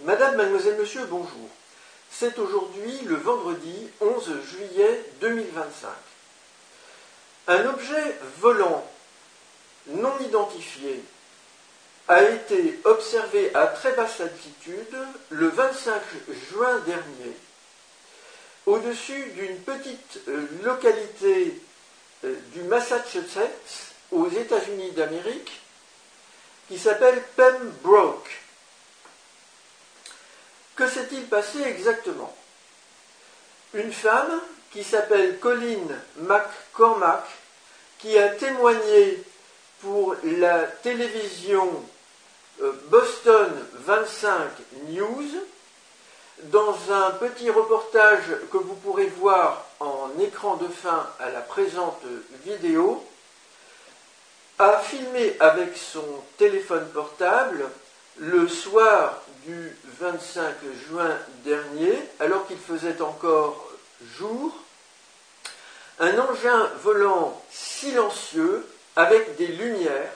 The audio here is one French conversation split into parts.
Madame, mademoiselle, monsieur, bonjour. C'est aujourd'hui le vendredi 11 juillet 2025. Un objet volant non identifié a été observé à très basse altitude le 25 juin dernier au-dessus d'une petite localité du Massachusetts aux États-Unis d'Amérique qui s'appelle Pembroke. Que s'est-il passé exactement? Une femme qui s'appelle Colleen McCormack, qui a témoigné pour la télévision Boston 25 News, dans un petit reportage que vous pourrez voir en écran de fin à la présente vidéo, a filmé avec son téléphone portable le soir du 25 juin dernier, alors qu'il faisait encore jour, un engin volant silencieux avec des lumières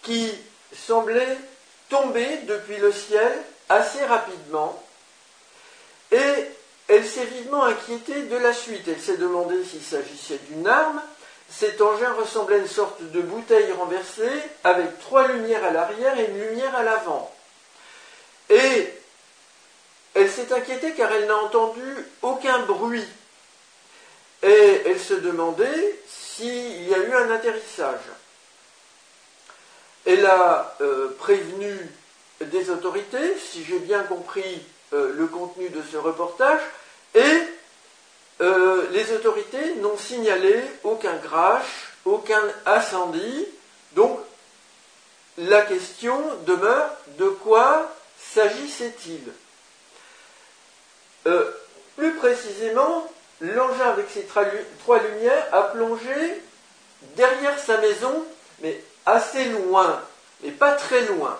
qui semblait tomber depuis le ciel assez rapidement, et elle s'est vivement inquiétée de la suite. Elle s'est demandé s'il s'agissait d'une arme. Cet engin ressemblait à une sorte de bouteille renversée avec 3 lumières à l'arrière et une lumière à l'avant. Et elle s'est inquiétée car elle n'a entendu aucun bruit. Et elle se demandait s'il y a eu un atterrissage. Elle a prévenu des autorités, si j'ai bien compris le contenu de ce reportage, et les autorités n'ont signalé aucun crash, aucun incendie. Donc la question demeure: de quoi s'agissait-il? Plus précisément, l'engin avec ses 3 lumières a plongé derrière sa maison, mais assez loin, mais pas très loin.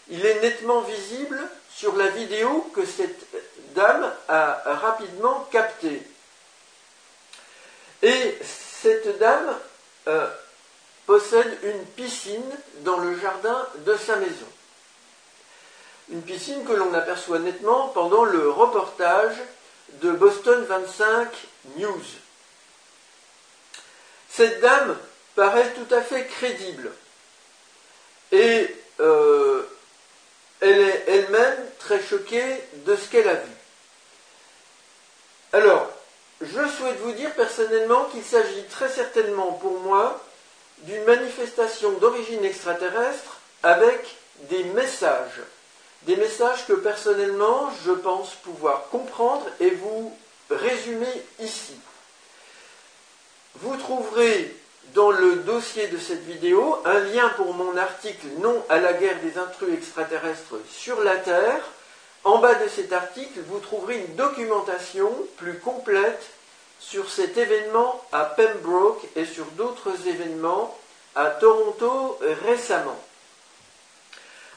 Il est nettement visible sur la vidéo que cette dame a rapidement captée. Et cette dame possède une piscine dans le jardin de sa maison. Une piscine que l'on aperçoit nettement pendant le reportage de Boston 25 News. Cette dame paraît tout à fait crédible. Et elle est elle-même très choquée de ce qu'elle a vu. Alors, je souhaite vous dire personnellement qu'il s'agit très certainement pour moi d'une manifestation d'origine extraterrestre avec des messages que personnellement je pense pouvoir comprendre et vous résumer ici. Vous trouverez dans le dossier de cette vidéo un lien pour mon article « Non à la guerre des intrus extraterrestres sur la Terre ». En bas de cet article, vous trouverez une documentation plus complète sur cet événement à Pembroke et sur d'autres événements à Toronto récemment.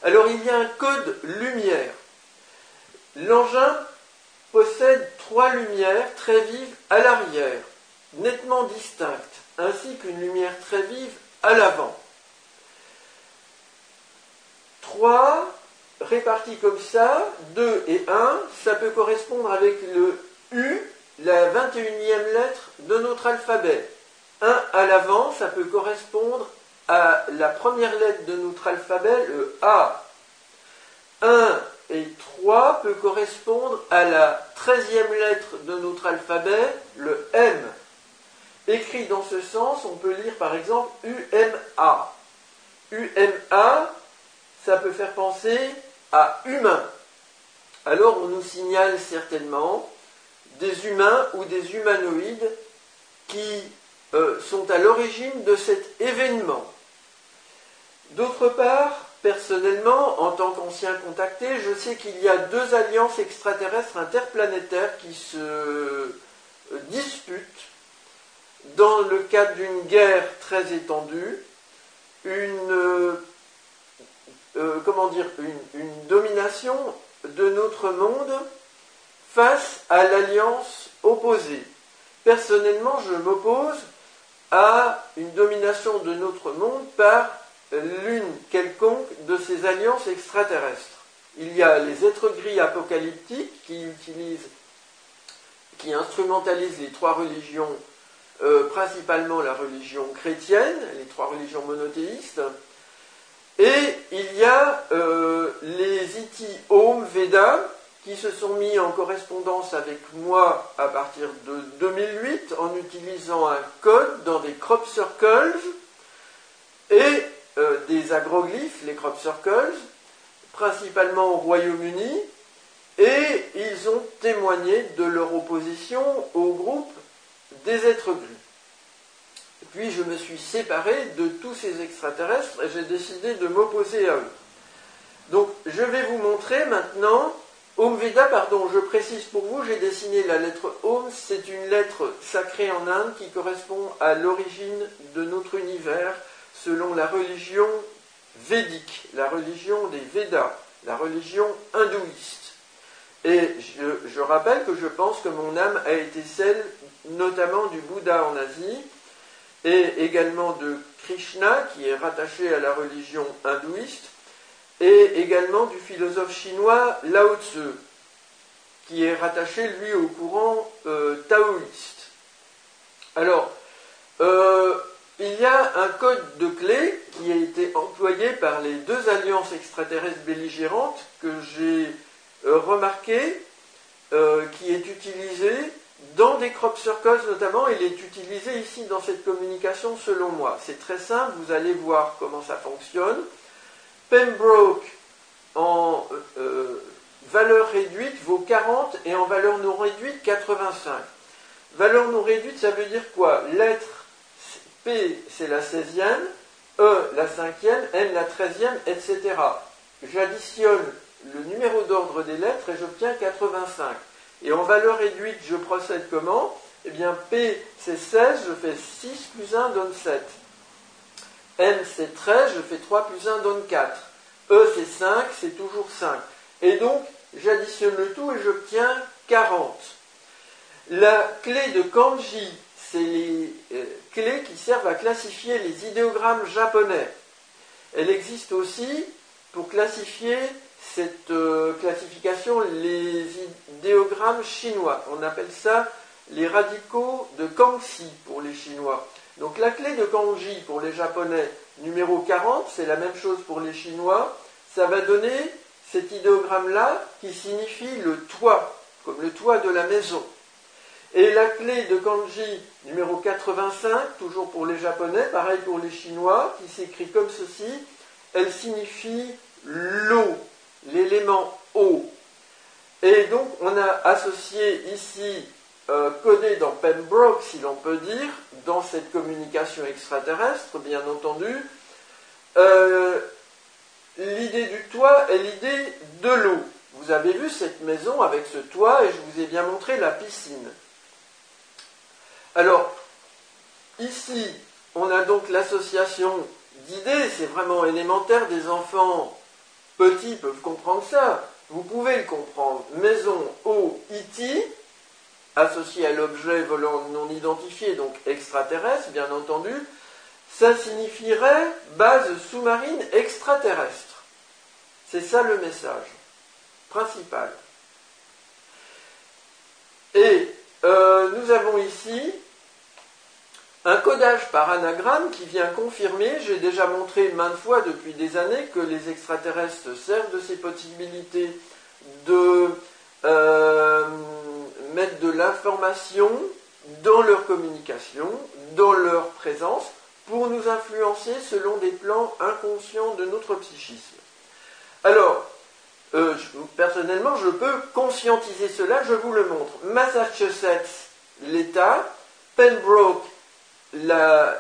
Alors, il y a un code lumière. L'engin possède 3 lumières très vives à l'arrière, nettement distinctes, ainsi qu'une lumière très vive à l'avant. 3 répartis comme ça, 2 et 1, ça peut correspondre avec le U, la 21e lettre de notre alphabet. 1 à l'avant, ça peut correspondre à la première lettre de notre alphabet, le A. 1 et 3 peut correspondre à la 13e lettre de notre alphabet, le M. Écrit dans ce sens, on peut lire par exemple UMA. UMA, ça peut faire penser à humain. Alors on nous signale certainement des humains ou des humanoïdes qui sont à l'origine de cet événement. D'autre part, personnellement, en tant qu'ancien contacté, je sais qu'il y a 2 alliances extraterrestres interplanétaires qui se disputent dans le cadre d'une guerre très étendue, une domination de notre monde face à l'alliance opposée. Personnellement, je m'oppose à une domination de notre monde par l'une quelconque de ces alliances extraterrestres. il y a les êtres gris apocalyptiques qui instrumentalisent les trois religions, principalement la religion chrétienne, les trois religions monothéistes. Et il y a les Iti Om Veda qui se sont mis en correspondance avec moi à partir de 2008 en utilisant un code dans des crop circles et des agroglyphes, les crop circles, principalement au Royaume-Uni, et ils ont témoigné de leur opposition au groupe des êtres gris. Puis je me suis séparé de tous ces extraterrestres et j'ai décidé de m'opposer à eux. Donc je vais vous montrer maintenant, Om Veda, pardon, je précise pour vous, j'ai dessiné la lettre Om, c'est une lettre sacrée en Inde qui correspond à l'origine de notre univers selon la religion védique, la religion des Védas, la religion hindouiste. Et je rappelle que je pense que mon âme a été celle notamment du Bouddha en Asie, et également de Krishna, qui est rattaché à la religion hindouiste, et également du philosophe chinois Lao Tzu, qui est rattaché, lui, au courant taoïste. Alors, il y a un code de clé qui a été employé par les deux alliances extraterrestres belligérantes que j'ai remarqué, qui est utilisé dans des crop circles notamment. Il est utilisé ici dans cette communication selon moi. C'est très simple, vous allez voir comment ça fonctionne. Pembroke en valeur réduite vaut 40 et en valeur non réduite 85. Valeur non réduite, ça veut dire quoi? Lettre P, c'est la 16e, E, la 5e, N, la 13e, etc. J'additionne le numéro d'ordre des lettres et j'obtiens 85. Et en valeur réduite, je procède comment? Eh bien, P, c'est 16, je fais 6 plus 1 donne 7. M, c'est 13, je fais 3 plus 1 donne 4. E, c'est 5, c'est toujours 5. Et donc, j'additionne le tout et j'obtiens 40. La clé de Kanji, c'est les clés qui servent à classifier les idéogrammes japonais. Elle existe aussi pour classifier cette classification, les idéogrammes chinois. On appelle ça les radicaux de Kangxi pour les Chinois. Donc la clé de Kanji pour les Japonais, numéro 40, c'est la même chose pour les Chinois. Ça va donner cet idéogramme-là qui signifie le toit, comme le toit de la maison. Et la clé de Kanji, numéro 85, toujours pour les Japonais, pareil pour les Chinois, qui s'écrit comme ceci, elle signifie l'eau, l'élément eau. Et donc on a associé ici, codé dans Pembroke, si l'on peut dire, dans cette communication extraterrestre, bien entendu, l'idée du toit est l'idée de l'eau. Vous avez vu cette maison avec ce toit et je vous ai bien montré la piscine. Alors, ici, on a donc l'association d'idées, c'est vraiment élémentaire, des enfants petits peuvent comprendre ça. Vous pouvez le comprendre. Maison, eau, iti, associé à l'objet volant non identifié, donc extraterrestre, bien entendu, ça signifierait base sous-marine extraterrestre. C'est ça le message principal. Et nous avons ici un codage par anagramme qui vient confirmer, j'ai déjà montré maintes fois depuis des années que les extraterrestres servent de ces possibilités de mettre de l'information dans leur communication, dans leur présence, pour nous influencer selon des plans inconscients de notre psychisme. Alors, personnellement, je peux conscientiser cela, je vous le montre. Massachusetts, l'État, Pembroke, la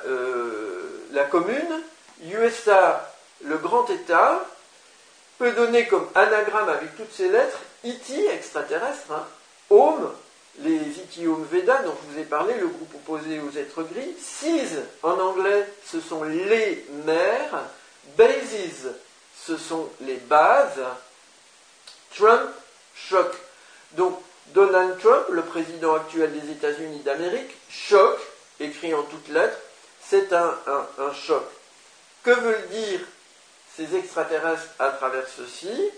commune, USA, le grand État, peut donner comme anagramme avec toutes ces lettres, Iti, extraterrestre, hein, Om, les Iti Om Veda dont je vous ai parlé, le groupe opposé aux êtres gris, Seas, en anglais, ce sont les mers, Bases, ce sont les bases, Trump, choc. Donc, Donald Trump, le président actuel des États-Unis d'Amérique, choc, écrit en toutes lettres, c'est un choc. Que veulent dire ces extraterrestres à travers ceci?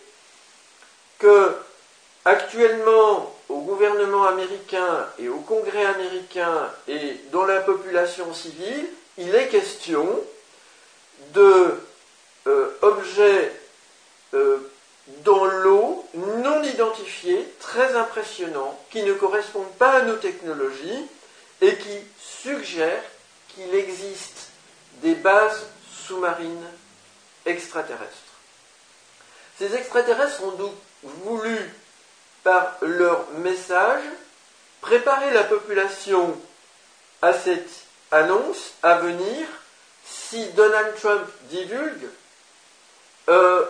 que actuellement, au gouvernement américain et au Congrès américain et dans la population civile, il est question d'objets dans l'eau non identifiés, très impressionnants, qui ne correspondent pas à nos technologies et qui suggèrent qu'il existe des bases sous-marines extraterrestres. Ces extraterrestres ont donc voulu, par leur message, préparer la population à cette annonce à venir si Donald Trump divulgue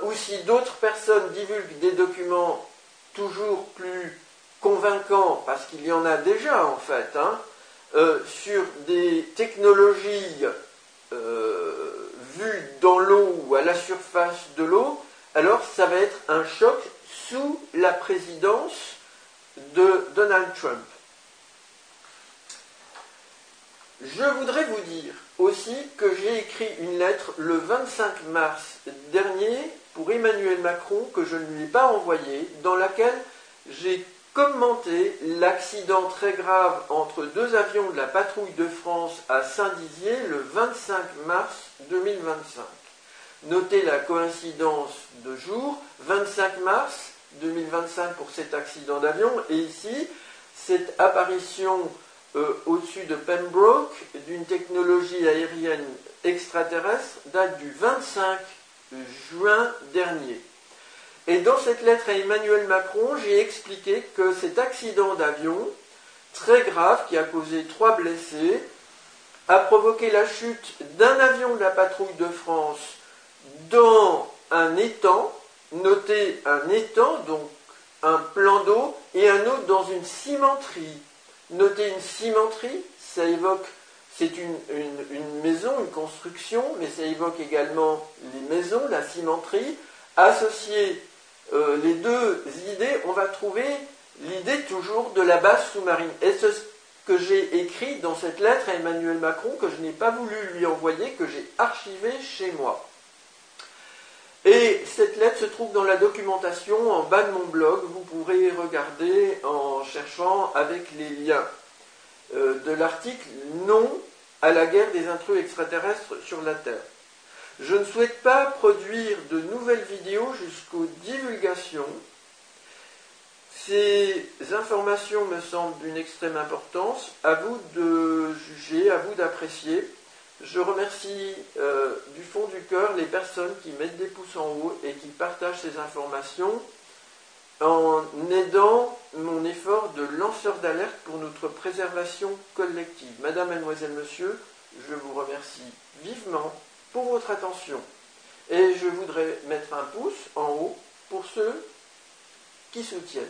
ou si d'autres personnes divulguent des documents toujours plus convaincants, parce qu'il y en a déjà en fait, sur des technologies vues dans l'eau ou à la surface de l'eau, alors ça va être un choc sous la présidence de Donald Trump. Je voudrais vous dire aussi que j'ai écrit une lettre le 25 mars dernier pour Emmanuel Macron que je ne lui ai pas envoyée, dans laquelle j'ai commenté l'accident très grave entre deux avions de la patrouille de France à Saint-Dizier le 25 mars 2025. Notez la coïncidence de jour, 25 mars 2025 pour cet accident d'avion, et ici, cette apparition au-dessus de Pembroke d'une technologie aérienne extraterrestre date du 25 juin dernier. Et dans cette lettre à Emmanuel Macron, j'ai expliqué que cet accident d'avion, très grave, qui a causé 3 blessés, a provoqué la chute d'un avion de la patrouille de France dans un étang, notez un étang, donc un plan d'eau, et un autre dans une cimenterie. Notez une cimenterie, ça évoque, c'est une maison, une construction, mais ça évoque également les maisons, la cimenterie. Associer les deux idées, on va trouver l'idée toujours de la base sous-marine. Et c'est ce que j'ai écrit dans cette lettre à Emmanuel Macron, que je n'ai pas voulu lui envoyer, que j'ai archivé chez moi. Et cette lettre se trouve dans la documentation en bas de mon blog. Vous pourrez regarder en cherchant avec les liens de l'article « Non à la guerre des intrus extraterrestres sur la Terre ». Je ne souhaite pas produire de nouvelles vidéos jusqu'aux divulgations. Ces informations me semblent d'une extrême importance. À vous de juger, à vous d'apprécier. Je remercie du fond du cœur les personnes qui mettent des pouces en haut et qui partagent ces informations en aidant mon effort de lanceur d'alerte pour notre préservation collective. Madame, mademoiselle, monsieur, je vous remercie vivement pour votre attention. Et je voudrais mettre un pouce en haut pour ceux qui soutiennent.